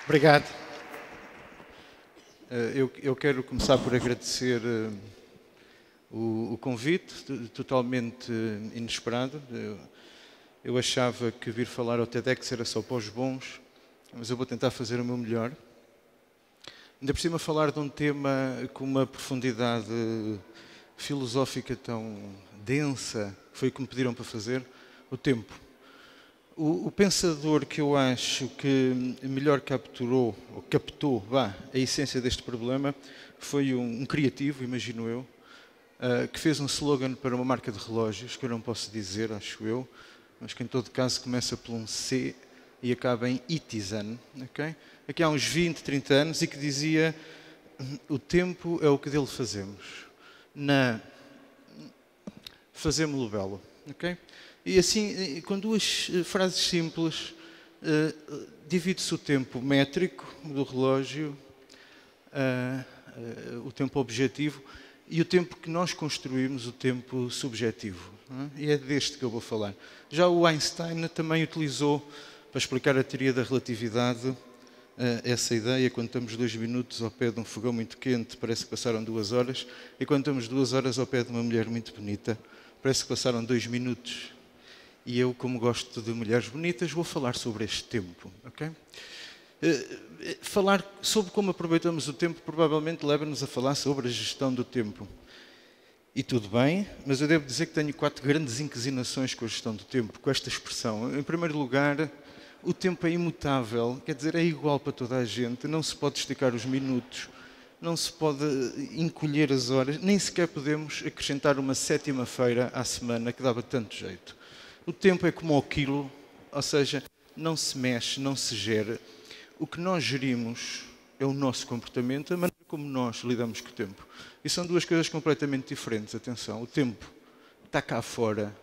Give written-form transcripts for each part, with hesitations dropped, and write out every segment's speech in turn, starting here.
Obrigado. Eu quero começar por agradecer o convite, totalmente inesperado. Eu achava que vir falar ao TEDx era só para os bons, mas eu vou tentar fazer o meu melhor. Ainda por cima falar de um tema com uma profundidade filosófica tão densa, que foi o que me pediram para fazer, o tempo. O pensador que eu acho que melhor captou a essência deste problema foi um criativo, imagino eu, que fez um slogan para uma marca de relógios, que eu não posso dizer, acho eu, mas que em todo caso começa por um C e acaba em Itizen, okay? Aqui há uns 20, 30 anos, e que dizia: o tempo é o que dele fazemos, fazemos-lo belo, ok? E assim, com duas frases simples, divide-se o tempo métrico do relógio, o tempo objetivo, e o tempo que nós construímos, o tempo subjetivo. E é deste que eu vou falar. Já o Einstein também utilizou, para explicar a teoria da relatividade, essa ideia: quando estamos 2 minutos ao pé de um fogão muito quente, parece que passaram 2 horas, e quando estamos 2 horas ao pé de uma mulher muito bonita, parece que passaram 2 minutos. E eu, como gosto de mulheres bonitas, vou falar sobre este tempo. Okay? Falar sobre como aproveitamos o tempo provavelmente leva-nos a falar sobre a gestão do tempo. E tudo bem, mas eu devo dizer que tenho 4 grandes inquisinações com a gestão do tempo, com esta expressão. Em primeiro lugar, o tempo é imutável, quer dizer, é igual para toda a gente, não se pode esticar os minutos, não se pode encolher as horas, nem sequer podemos acrescentar uma 7ª-feira à semana, que dava tanto jeito. O tempo é como o quilo, ou seja, não se mexe, não se gera. O que nós gerimos é o nosso comportamento, a maneira como nós lidamos com o tempo. E são duas coisas completamente diferentes, atenção. O tempo está cá fora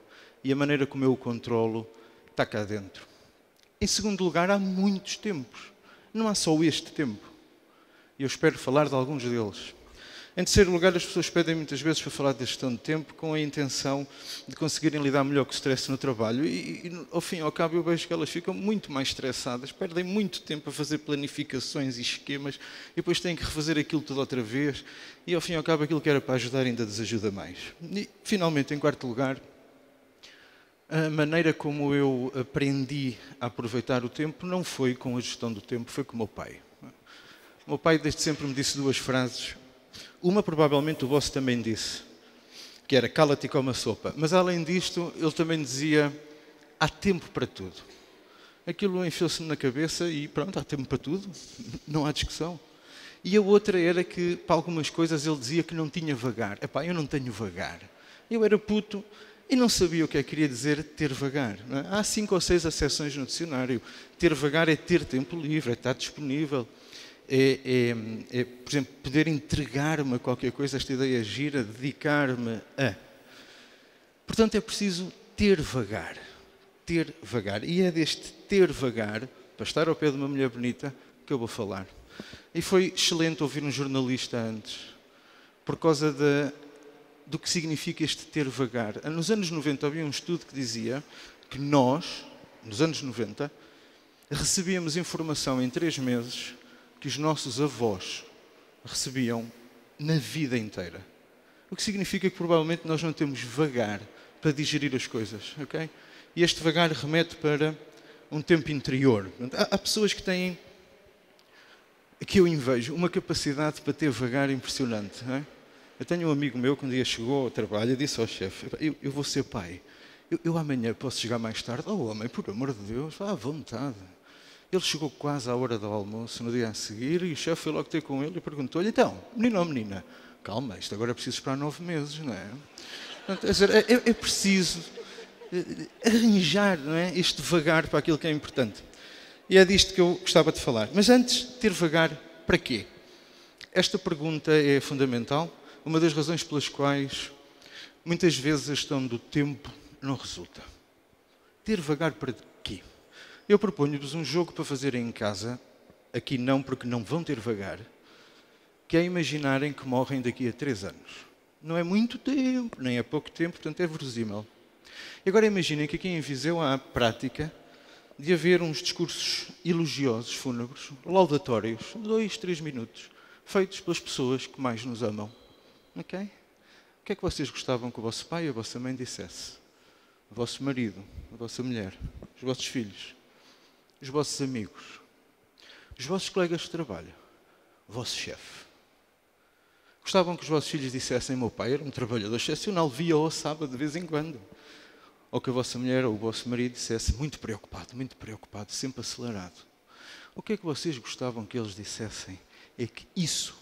e a maneira como eu o controlo está cá dentro. Em segundo lugar, há muitos tempos. Não há só este tempo. E eu espero falar de alguns deles. Em terceiro lugar, as pessoas pedem muitas vezes para falar da gestão de tempo com a intenção de conseguirem lidar melhor com o stress no trabalho. E ao fim e ao cabo, eu vejo que elas ficam muito mais estressadas, perdem muito tempo a fazer planificações e esquemas, e depois têm que refazer aquilo tudo outra vez, e ao fim e ao cabo aquilo que era para ajudar ainda desajuda mais. E finalmente, em quarto lugar, a maneira como eu aprendi a aproveitar o tempo não foi com a gestão do tempo, foi com o meu pai. O meu pai desde sempre me disse 2 frases. Uma provavelmente o vosso também disse, que era: cala-te e come a sopa. Mas além disto, ele também dizia: há tempo para tudo. Aquilo enfiou-se-me na cabeça e pronto, há tempo para tudo, não há discussão. E a outra era que, para algumas coisas, ele dizia que não tinha vagar. Epá, eu não tenho vagar. Eu era puto e não sabia o que é que queria dizer ter vagar. Não é? Há 5 ou 6 acessões no dicionário. Ter vagar é ter tempo livre, é estar disponível. Por exemplo, poder entregar-me a qualquer coisa, esta ideia gira, dedicar-me a. Portanto, é preciso ter vagar. Ter vagar. E é deste ter vagar, para estar ao pé de uma mulher bonita, que eu vou falar. E foi excelente ouvir um jornalista antes, por causa do que significa este ter vagar. Nos anos 90 havia um estudo que dizia que nós, nos anos 90, recebíamos informação em 3 meses que os nossos avós recebiam na vida inteira. O que significa que provavelmente nós não temos vagar para digerir as coisas, ok? E este vagar remete para um tempo interior. Há pessoas que têm, que eu invejo, uma capacidade para ter vagar impressionante. Não é? Eu tenho um amigo meu que um dia chegou ao trabalho e disse ao chefe: eu vou ser pai. Eu amanhã posso chegar mais tarde? Oh, homem, por amor de Deus, vá à vontade. Ele chegou quase à hora do almoço, no dia a seguir, e o chefe foi logo ter com ele e perguntou-lhe: então, menino ou menina? Calma, isto agora é preciso esperar 9 meses, não é? É preciso arranjar, não é, este vagar para aquilo que é importante. E é disto que eu gostava de falar. Mas antes, ter vagar para quê? Esta pergunta é fundamental. Uma das razões pelas quais muitas vezes a gestão do tempo não resulta. Ter vagar para quê? Eu proponho-vos um jogo para fazerem em casa, aqui não, porque não vão ter vagar, que é imaginarem que morrem daqui a 3 anos. Não é muito tempo, nem é pouco tempo, portanto é verosímil. E agora imaginem que aqui em Viseu há a prática de haver uns discursos elogiosos, fúnebres, laudatórios, 2, 3 minutos, feitos pelas pessoas que mais nos amam. Ok? O que é que vocês gostavam que o vosso pai ou a vossa mãe dissesse? O vosso marido, a vossa mulher, os vossos filhos, os vossos amigos, os vossos colegas de trabalho, o vosso chefe. Gostavam que os vossos filhos dissessem: meu pai era um trabalhador excepcional, via-o ao sábado de vez em quando. Ou que a vossa mulher ou o vosso marido dissesse: muito preocupado, sempre acelerado. O que é que vocês gostavam que eles dissessem? É que isso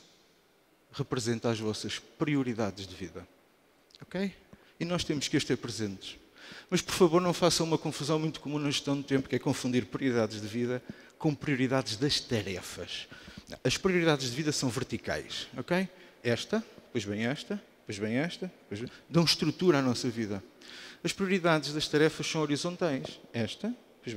representa as vossas prioridades de vida. Ok? E nós temos que as ter presentes. Mas, por favor, não façam uma confusão muito comum na gestão do tempo, que é confundir prioridades de vida com prioridades das tarefas. As prioridades de vida são verticais, ok? Esta, depois vem esta, depois vem esta, depois vem... dão estrutura à nossa vida. As prioridades das tarefas são horizontais. Esta, depois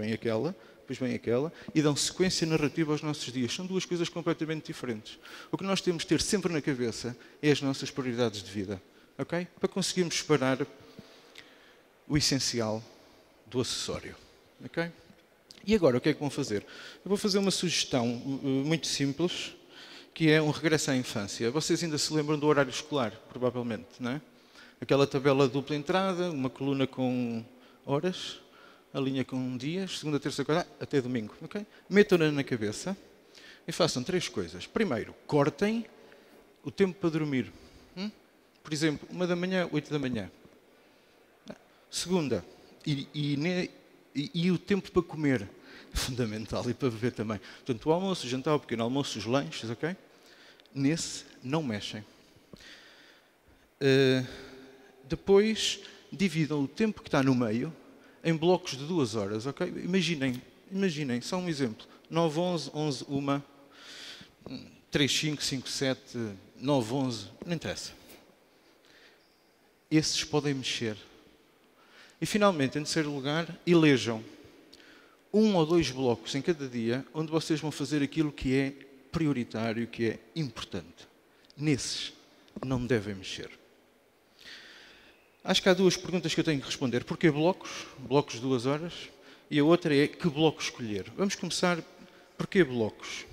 vem aquela, e dão sequência narrativa aos nossos dias. São duas coisas completamente diferentes. O que nós temos de ter sempre na cabeça é as nossas prioridades de vida, ok? Para conseguirmos separar o essencial do acessório, ok? E agora, o que é que vão fazer? Eu vou fazer uma sugestão muito simples, que é um regresso à infância. Vocês ainda se lembram do horário escolar, provavelmente, não é? Aquela tabela dupla entrada, uma coluna com horas, a linha com dias, segunda, terça, quarta, até domingo, ok? Metam-na na cabeça e façam 3 coisas. Primeiro, cortem o tempo para dormir. Por exemplo, 1 da manhã, 8 da manhã. Segunda, e o tempo para comer, fundamental, e para beber também. Portanto, o almoço, o jantar, o pequeno almoço, os lanches, ok? Nesse, não mexem. Depois, dividam o tempo que está no meio em blocos de 2 horas, ok? Imaginem, só um exemplo. 9, 11, 11, 1, 3, 5, 5, 7, 9, 11, não interessa. Esses podem mexer. E, finalmente, em terceiro lugar, elejam 1 ou 2 blocos em cada dia onde vocês vão fazer aquilo que é prioritário, que é importante. Nesses, não devem mexer. Acho que há 2 perguntas que eu tenho que responder. Porquê blocos? Blocos de 2 horas. E a outra é: que bloco escolher? Vamos começar. Porquê blocos?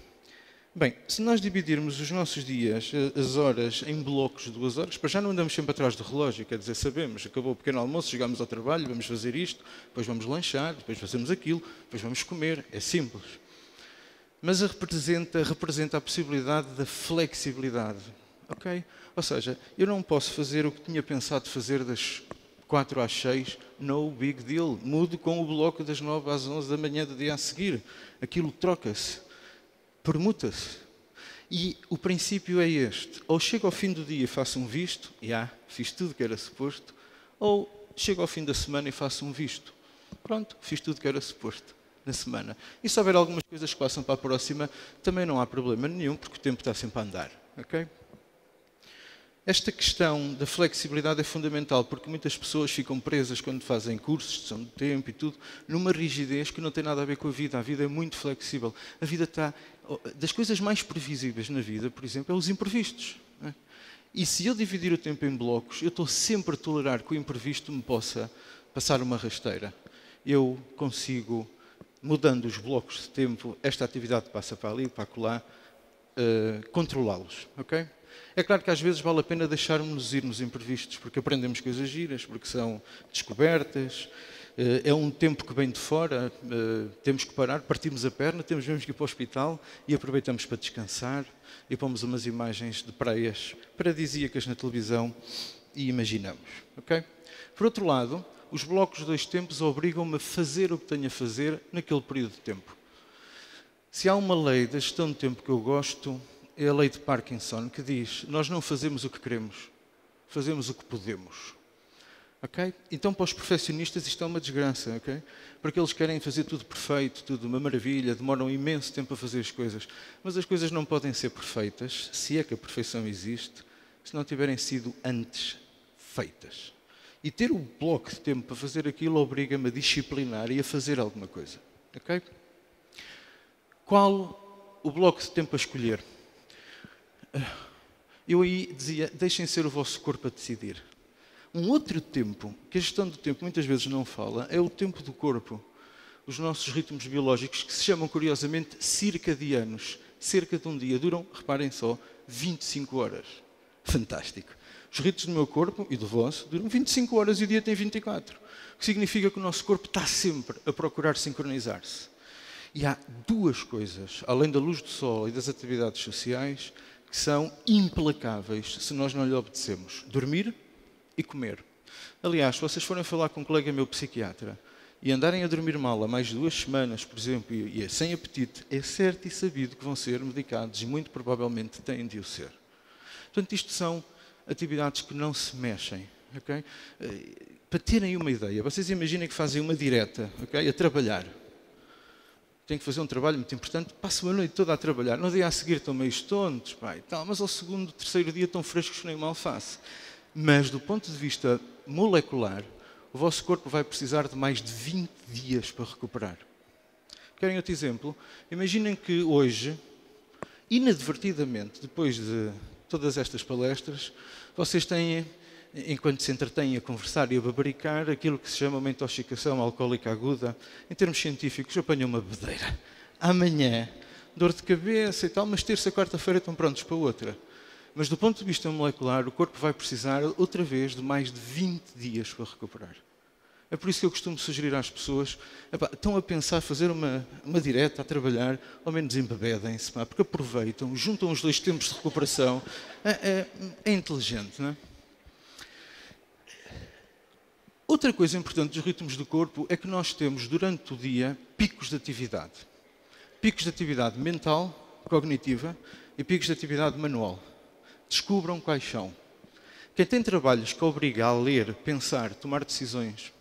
Bem, se nós dividirmos os nossos dias, as horas, em blocos de 2 horas, para já não andamos sempre atrás do relógio, quer dizer, sabemos, acabou o pequeno almoço, chegamos ao trabalho, vamos fazer isto, depois vamos lanchar, depois fazemos aquilo, depois vamos comer, é simples. Mas representa a possibilidade da flexibilidade, ok? Ou seja, eu não posso fazer o que tinha pensado fazer das 4 às 6, no big deal, mudo com o bloco das 9 às 11 da manhã do dia a seguir, aquilo troca-se. Permuta-se. E o princípio é este: ou chego ao fim do dia e faço um visto, fiz tudo que era suposto, ou chego ao fim da semana e faço um visto. Pronto, fiz tudo que era suposto na semana. E se houver algumas coisas que passam para a próxima, também não há problema nenhum, porque o tempo está sempre a andar. Ok? Esta questão da flexibilidade é fundamental, porque muitas pessoas ficam presas quando fazem cursos de gestão do tempo e tudo, numa rigidez que não tem nada a ver com a vida. A vida é muito flexível. A vida está... Das coisas mais previsíveis na vida, por exemplo, é os imprevistos. Não é? E se eu dividir o tempo em blocos, eu estou sempre a tolerar que o imprevisto me possa passar uma rasteira. Eu consigo, mudando os blocos de tempo, esta atividade passa para ali, para acolá, controlá-los. Ok? É claro que às vezes vale a pena deixarmos ir nos imprevistos, porque aprendemos coisas giras, porque são descobertas, é um tempo que vem de fora, temos que parar, partimos a perna, temos mesmo que ir para o hospital e aproveitamos para descansar e pomos umas imagens de praias paradisíacas na televisão e imaginamos. Okay? Por outro lado, os blocos de 2 tempos obrigam-me a fazer o que tenho a fazer naquele período de tempo. Se há uma lei da gestão de tempo que eu gosto, é a lei de Parkinson, que diz: nós não fazemos o que queremos, fazemos o que podemos. Okay? Então, para os perfeccionistas, isto é uma desgraça, okay? Porque eles querem fazer tudo perfeito, tudo uma maravilha, demoram imenso tempo a fazer as coisas. Mas as coisas não podem ser perfeitas, se é que a perfeição existe, se não tiverem sido antes feitas. E ter o bloco de tempo para fazer aquilo obriga-me a disciplinar e a fazer alguma coisa. Okay? Qual o bloco de tempo a escolher? Eu aí dizia: deixem ser o vosso corpo a decidir. Um outro tempo, que a gestão do tempo muitas vezes não fala, é o tempo do corpo. os nossos ritmos biológicos, que se chamam, curiosamente, circadianos. Cerca de um dia duram, reparem só, 25 horas. Fantástico. Os ritmos do meu corpo e do vosso duram 25 horas e o dia tem 24. O que significa que o nosso corpo está sempre a procurar sincronizar-se. E há duas coisas, além da luz do sol e das atividades sociais, que são implacáveis se nós não lhe obedecemos. Dormir e comer. Aliás, se vocês forem falar com um colega meu psiquiatra e andarem a dormir mal há mais de 2 semanas, por exemplo, e sem apetite, é certo e sabido que vão ser medicados e muito provavelmente têm de o ser. Portanto, isto são atividades que não se mexem. Okay? Para terem uma ideia, vocês imaginem que fazem uma direta, okay? A trabalhar. Têm que fazer um trabalho muito importante, passam a noite toda a trabalhar. No dia a seguir estão meio tontos, pai, tal, mas ao segundo, terceiro dia estão frescos que nem mal faço. Mas, do ponto de vista molecular, o vosso corpo vai precisar de mais de 20 dias para recuperar. Querem outro exemplo? Imaginem que hoje, inadvertidamente, depois de todas estas palestras, vocês têm, enquanto se entretêm a conversar e a babaricar, aquilo que se chama uma intoxicação alcoólica aguda. Em termos científicos, apanham uma bedeira. Amanhã, dor de cabeça e tal, mas terça, quarta-feira estão prontos para outra. Mas do ponto de vista molecular, o corpo vai precisar outra vez de mais de 20 dias para recuperar. É por isso que eu costumo sugerir às pessoas, estão a pensar fazer uma direta, a trabalhar, ao menos embebedem-se, porque aproveitam, juntam os 2 tempos de recuperação. É inteligente, não é? Outra coisa importante dos ritmos do corpo é que nós temos, durante o dia, picos de atividade. Picos de atividade mental, cognitiva, e picos de atividade manual. Descubram quais são. Quem tem trabalhos que obriga a ler, pensar, tomar decisões,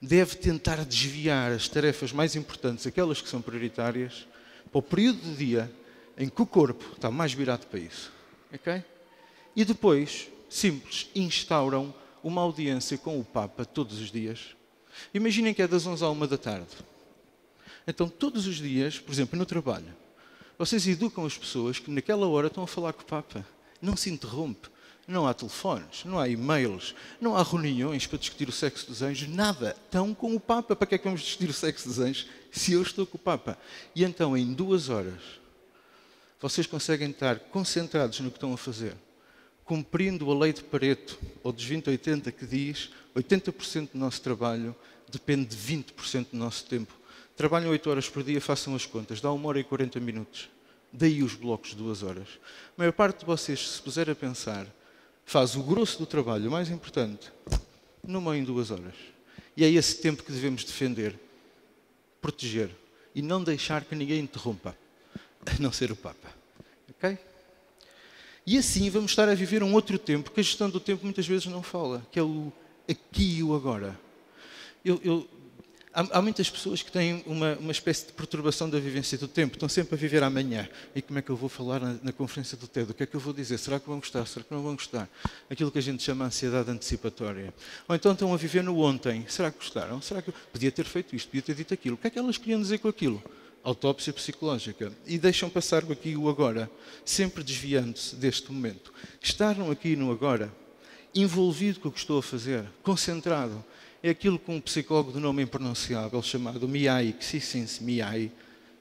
deve tentar desviar as tarefas mais importantes, aquelas que são prioritárias, para o período do dia em que o corpo está mais virado para isso. Okay? E depois, simples, instauram uma audiência com o Papa todos os dias. Imaginem que é das 11 à 1 da tarde. Então, todos os dias, por exemplo, no trabalho, vocês educam as pessoas que naquela hora estão a falar com o Papa. Não se interrompe. Não há telefones, não há e-mails, não há reuniões para discutir o sexo dos anjos, nada. Estão com o Papa. Para que é que vamos discutir o sexo dos anjos se eu estou com o Papa? E então, em 2 horas, vocês conseguem estar concentrados no que estão a fazer, cumprindo a lei de Pareto, ou dos 20-80, que diz 80% do nosso trabalho depende de 20% do nosso tempo. Trabalham 8 horas por dia, façam as contas, dá 1 hora e 40 minutos. Daí os blocos de 2 horas. A maior parte de vocês, se puser a pensar, faz o grosso do trabalho, o mais importante, numa ou em 2 horas. E é esse tempo que devemos defender, proteger e não deixar que ninguém interrompa, a não ser o Papa. Ok? E assim vamos estar a viver um outro tempo, que a gestão do tempo muitas vezes não fala, que é o aqui e o agora. Há muitas pessoas que têm uma espécie de perturbação da vivência do tempo, estão sempre a viver amanhã. E como é que eu vou falar na conferência do TED? O que é que eu vou dizer? Será que vão gostar? Será que não vão gostar? Aquilo que a gente chama de ansiedade antecipatória. Ou então estão a viver no ontem. Será que gostaram? Será que eu podia ter feito isto? Podia ter dito aquilo? O que é que elas queriam dizer com aquilo? Autópsia psicológica. E deixam passar o aqui e o agora, sempre desviando-se deste momento. Estar no aqui e no agora, envolvido com o que estou a fazer, concentrado, é aquilo que um psicólogo de nome impronunciável chamado Miyai, Miyai,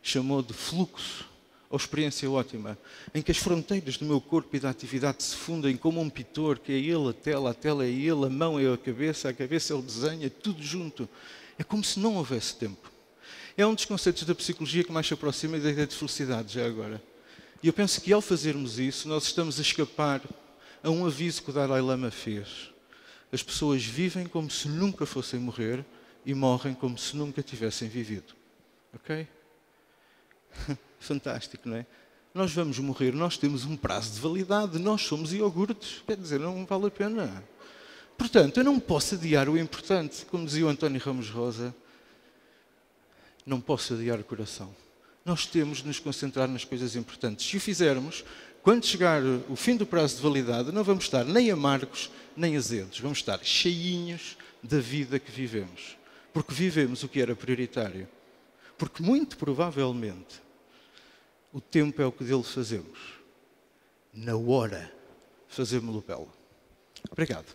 chamou de fluxo, ou experiência ótima, em que as fronteiras do meu corpo e da atividade se fundem como um pintor, que é ele a tela é ele, a mão é a cabeça é o desenho, é tudo junto. É como se não houvesse tempo. É um dos conceitos da psicologia que mais se aproxima da ideia de felicidade, já agora. E eu penso que ao fazermos isso, nós estamos a escapar a um aviso que o Dalai Lama fez. As pessoas vivem como se nunca fossem morrer e morrem como se nunca tivessem vivido. Ok? Fantástico, não é? Nós vamos morrer, nós temos um prazo de validade, nós somos iogurtes, quer dizer, não vale a pena. Portanto, eu não posso adiar o importante, como dizia o António Ramos Rosa, não posso adiar o coração. Nós temos de nos concentrar nas coisas importantes. Se o fizermos, quando chegar o fim do prazo de validade, não vamos estar nem amargos, nem azedos. Vamos estar cheinhos da vida que vivemos. Porque vivemos o que era prioritário. Porque, muito provavelmente, o tempo é o que dele fazemos. Na hora, fazemos-lo belo. Obrigado.